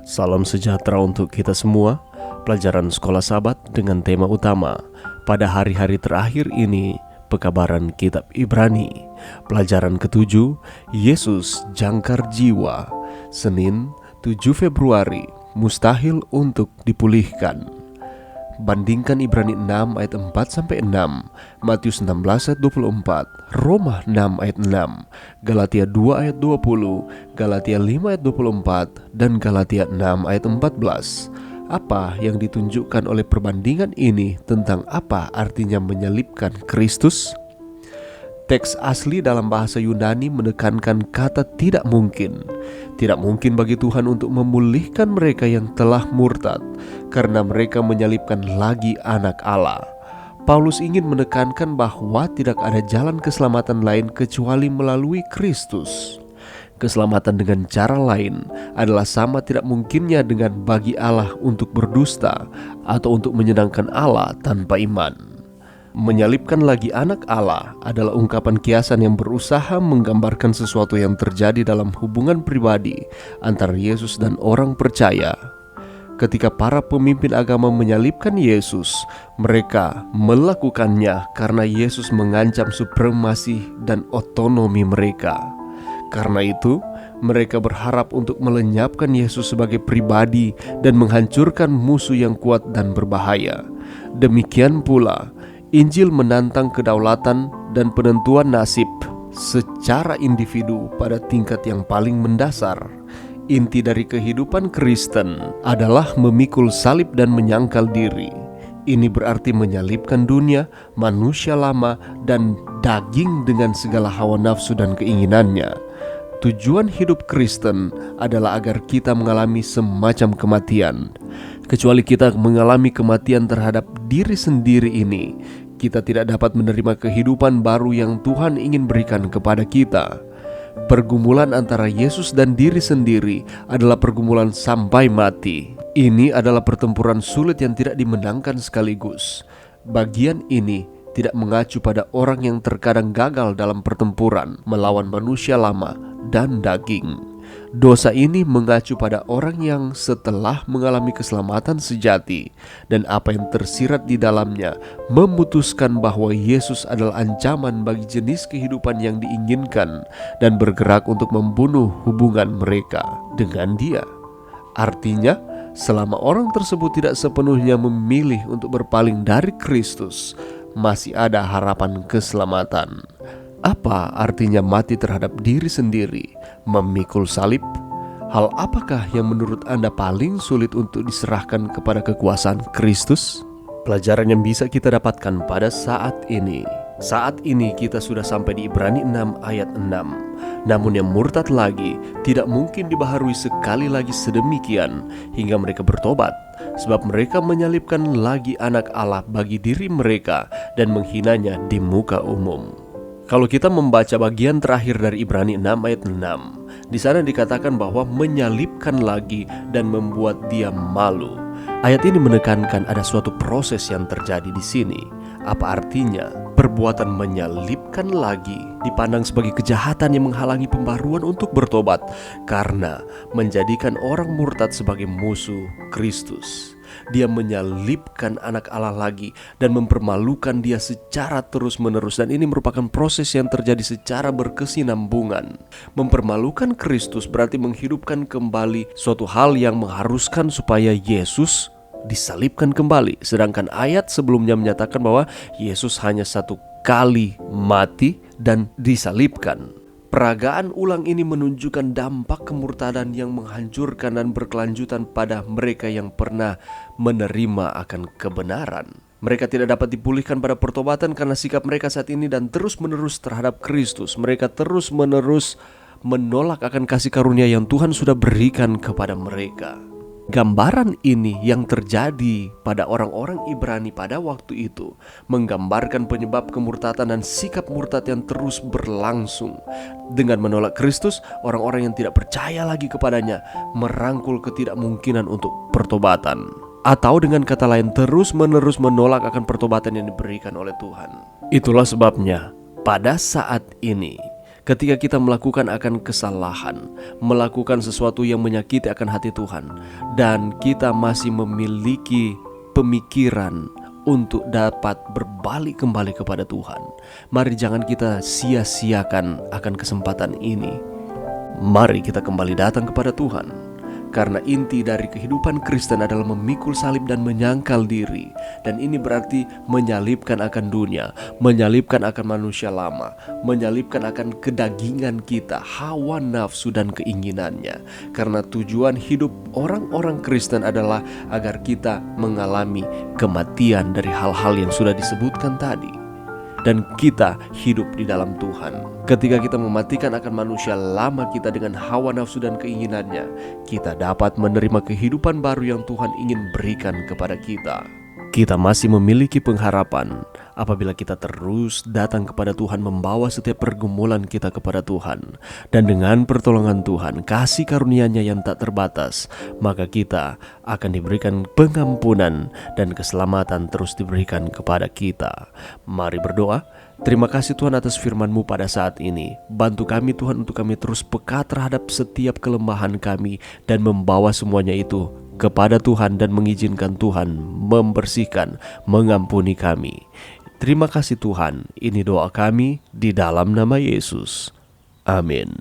Salam sejahtera untuk kita semua. Pelajaran Sekolah Sabat dengan tema utama pada hari-hari terakhir ini, pekabaran kitab Ibrani. Pelajaran ke-7, Yesus jangkar jiwa. Senin 7 Februari, mustahil untuk dipulihkan. Bandingkan Ibrani 6 ayat 4-6, Matius 16 ayat 24, Roma 6 ayat 6, Galatia 2 ayat 20, Galatia 5 ayat 24, dan Galatia 6 ayat 14. Apa yang ditunjukkan oleh perbandingan ini tentang apa artinya menyalibkan Kristus? Teks asli dalam bahasa Yunani menekankan kata tidak mungkin. Tidak mungkin bagi Tuhan untuk memulihkan mereka yang telah murtad, karena mereka menyalibkan lagi anak Allah. Paulus ingin menekankan bahwa tidak ada jalan keselamatan lain kecuali melalui Kristus. Keselamatan dengan cara lain adalah sama tidak mungkinnya dengan bagi Allah untuk berdusta atau untuk menyenangkan Allah tanpa iman. Menyalibkan lagi anak Allah adalah ungkapan kiasan yang berusaha menggambarkan sesuatu yang terjadi dalam hubungan pribadi antara Yesus dan orang percaya. Ketika para pemimpin agama menyalibkan Yesus, mereka melakukannya karena Yesus mengancam supremasi dan otonomi mereka. Karena itu, mereka berharap untuk melenyapkan Yesus sebagai pribadi dan menghancurkan musuh yang kuat dan berbahaya. Demikian pula, Injil menantang kedaulatan dan penentuan nasib secara individu pada tingkat yang paling mendasar. Inti dari kehidupan Kristen adalah memikul salib dan menyangkal diri. Ini berarti menyalibkan dunia, manusia lama, dan daging dengan segala hawa nafsu dan keinginannya. Tujuan hidup Kristen adalah agar kita mengalami semacam kematian. Kecuali kita mengalami kematian terhadap diri sendiri ini, kita tidak dapat menerima kehidupan baru yang Tuhan ingin berikan kepada kita. Pergumulan antara Yesus dan diri sendiri adalah pergumulan sampai mati. Ini adalah pertempuran sulit yang tidak dimenangkan sekaligus. Bagian ini tidak mengacu pada orang yang terkadang gagal dalam pertempuran melawan manusia lama dan daging. Dosa ini mengacu pada orang yang setelah mengalami keselamatan sejati dan apa yang tersirat di dalamnya memutuskan bahwa Yesus adalah ancaman bagi jenis kehidupan yang diinginkan dan bergerak untuk membunuh hubungan mereka dengan Dia. Artinya, selama orang tersebut tidak sepenuhnya memilih untuk berpaling dari Kristus, masih ada harapan keselamatan. Apa artinya mati terhadap diri sendiri, memikul salib? Hal apakah yang menurut Anda paling sulit untuk diserahkan kepada kekuasaan Kristus? Pelajaran yang bisa kita dapatkan pada saat ini. Saat ini kita sudah sampai di Ibrani 6 ayat 6. Namun yang murtad lagi tidak mungkin dibaharui sekali lagi sedemikian hingga mereka bertobat, sebab mereka menyalibkan lagi anak Allah bagi diri mereka dan menghinanya di muka umum. Kalau kita membaca bagian terakhir dari Ibrani 6 ayat 6, di sana dikatakan bahwa menyalibkan lagi dan membuat dia malu. Ayat ini menekankan ada suatu proses yang terjadi di sini. Apa artinya? Perbuatan menyalibkan lagi dipandang sebagai kejahatan yang menghalangi pembaruan untuk bertobat karena menjadikan orang murtad sebagai musuh Kristus. Dia menyalibkan anak Allah lagi dan mempermalukan dia secara terus-menerus, dan ini merupakan proses yang terjadi secara berkesinambungan. Mempermalukan Kristus berarti menghidupkan kembali suatu hal yang mengharuskan supaya Yesus disalibkan kembali. Sedangkan ayat sebelumnya menyatakan bahwa Yesus hanya satu kali mati dan disalibkan. Peragaan ulang ini menunjukkan dampak kemurtadan yang menghancurkan dan berkelanjutan pada mereka yang pernah menerima akan kebenaran. Mereka tidak dapat dipulihkan pada pertobatan karena sikap mereka saat ini dan terus-menerus terhadap Kristus. Mereka terus-menerus menolak akan kasih karunia yang Tuhan sudah berikan kepada mereka. Gambaran ini yang terjadi pada orang-orang Ibrani pada waktu itu menggambarkan penyebab kemurtadan dan sikap murtad yang terus berlangsung. Dengan menolak Kristus, orang-orang yang tidak percaya lagi kepadanya merangkul ketidakmungkinan untuk pertobatan. Atau dengan kata lain, terus-menerus menolak akan pertobatan yang diberikan oleh Tuhan. Itulah sebabnya pada saat ini Ketika kita melakukan akan kesalahan, melakukan sesuatu yang menyakiti akan hati Tuhan, dan kita masih memiliki pemikiran untuk dapat berbalik kembali kepada Tuhan, mari jangan kita sia-siakan akan kesempatan ini. Mari kita kembali datang kepada Tuhan. Karena inti dari kehidupan Kristen adalah memikul salib dan menyangkal diri. Dan ini berarti menyalibkan akan dunia, menyalibkan akan manusia lama, menyalibkan akan kedagingan kita, hawa nafsu dan keinginannya. Karena tujuan hidup orang-orang Kristen adalah agar kita mengalami kematian dari hal-hal yang sudah disebutkan tadi, dan kita hidup di dalam Tuhan. Ketika kita mematikan akan manusia lama kita dengan hawa nafsu dan keinginannya, kita dapat menerima kehidupan baru yang Tuhan ingin berikan kepada kita. Kita masih memiliki pengharapan apabila kita terus datang kepada Tuhan, membawa setiap pergumulan kita kepada Tuhan. Dan dengan pertolongan Tuhan, kasih karunia-Nya yang tak terbatas, maka kita akan diberikan pengampunan dan keselamatan terus diberikan kepada kita. Mari berdoa. Terima kasih Tuhan atas firman-Mu pada saat ini. Bantu kami Tuhan untuk kami terus peka terhadap setiap kelemahan kami dan membawa semuanya itu kepada Tuhan dan mengizinkan Tuhan membersihkan, mengampuni kami. Terima kasih Tuhan, ini doa kami di dalam nama Yesus. Amin.